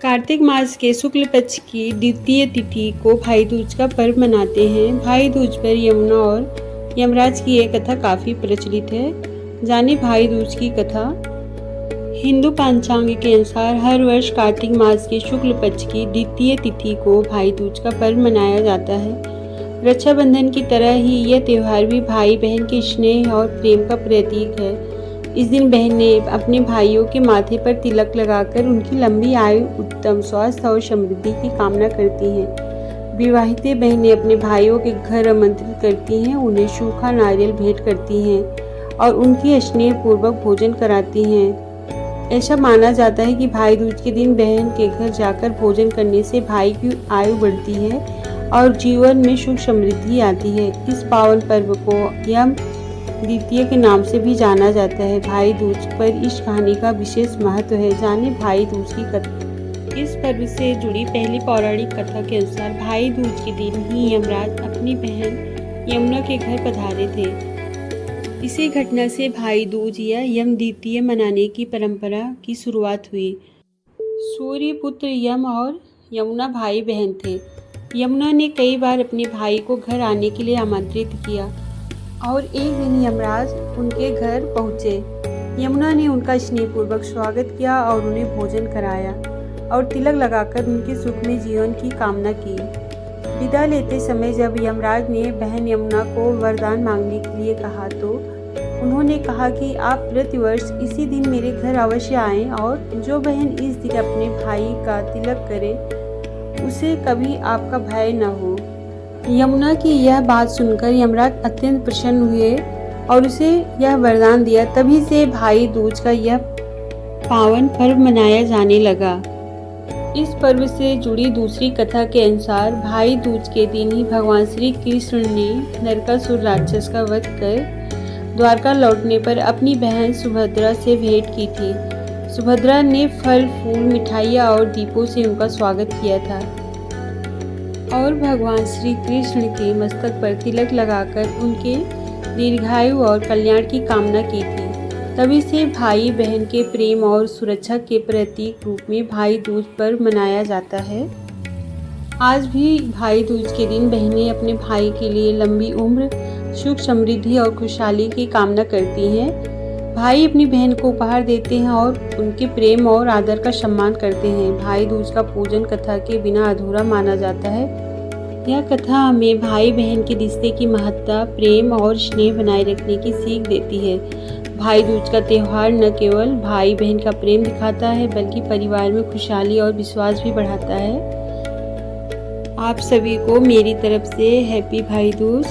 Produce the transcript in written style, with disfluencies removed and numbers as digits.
कार्तिक मास के शुक्ल पक्ष की द्वितीय तिथि को भाई दूज का पर्व मनाते हैं। भाई दूज पर यमुना और यमराज की यह कथा काफी प्रचलित है। जाने भाई दूज की कथा। हिंदू पंचांग के अनुसार हर वर्ष कार्तिक मास के शुक्ल पक्ष की द्वितीय तिथि को भाई दूज का पर्व मनाया जाता है। रक्षाबंधन की तरह ही यह त्योहार भी भाई बहन के स्नेह और प्रेम का प्रतीक है। इस दिन बहनें अपने भाइयों के माथे पर तिलक लगाकर उनकी लंबी आयु, उत्तम स्वास्थ्य और समृद्धि की कामना करती हैं। विवाहित बहनें अपने भाइयों के घर आमंत्रित करती हैं, उन्हें सूखा नारियल भेंट करती हैं और उनकी स्नेह पूर्वक भोजन कराती हैं। ऐसा माना जाता है कि भाई दूज के दिन बहन के घर जाकर भोजन करने से भाई की आयु बढ़ती है और जीवन में सुख समृद्धि आती है। इस पावन पर्व को यम द्वितीय के नाम से भी जाना जाता है। भाई दूज पर इस कहानी का विशेष महत्व है। जाने भाई दूज की कथा। इस पर्व से जुड़ी पहली पौराणिक कथा के अनुसार भाई दूज के दिन ही यमराज अपनी बहन यमुना के घर पधारे थे। इसी घटना से भाई दूज या यम द्वितीय मनाने की परंपरा की शुरुआत हुई। सूर्य पुत्र यम और यमुना भाई बहन थे। यमुना ने कई बार अपने भाई को घर आने के लिए आमंत्रित किया और एक दिन यमराज उनके घर पहुँचे। यमुना ने उनका स्नेहपूर्वक स्वागत किया और उन्हें भोजन कराया और तिलक लगाकर उनके सुख में जीवन की कामना की। विदा लेते समय जब यमराज ने बहन यमुना को वरदान मांगने के लिए कहा तो उन्होंने कहा कि आप प्रतिवर्ष इसी दिन मेरे घर अवश्य आएं और जो बहन इस दिन अपने भाई का तिलक करे उसे कभी आपका भय न हो। यमुना की यह बात सुनकर यमराज अत्यंत प्रसन्न हुए और उसे यह वरदान दिया। तभी से भाई दूज का यह पावन पर्व मनाया जाने लगा। इस पर्व से जुड़ी दूसरी कथा के अनुसार भाई दूज के दिन ही भगवान श्री कृष्ण ने नरकासुर राक्षस का वध कर द्वारका लौटने पर अपनी बहन सुभद्रा से भेंट की थी। सुभद्रा ने फल फूल मिठाइयाँ और दीपों से उनका स्वागत किया था और भगवान श्री कृष्ण के मस्तक पर तिलक लगाकर उनके दीर्घायु और कल्याण की कामना की थी। तभी से भाई बहन के प्रेम और सुरक्षा के प्रतीक रूप में भाई दूज पर्व मनाया जाता है। आज भी भाई दूज के दिन बहनें अपने भाई के लिए लंबी उम्र, सुख समृद्धि और खुशहाली की कामना करती हैं। भाई अपनी बहन को उपहार देते हैं और उनके प्रेम और आदर का सम्मान करते हैं। भाई दूज का पूजन कथा के बिना अधूरा माना जाता है। यह कथा हमें भाई बहन के रिश्ते की महत्ता, प्रेम और स्नेह बनाए रखने की सीख देती है। भाई दूज का त्यौहार न केवल भाई बहन का प्रेम दिखाता है बल्कि परिवार में खुशहाली और विश्वास भी बढ़ाता है। आप सभी को मेरी तरफ से हैप्पी भाई दूज।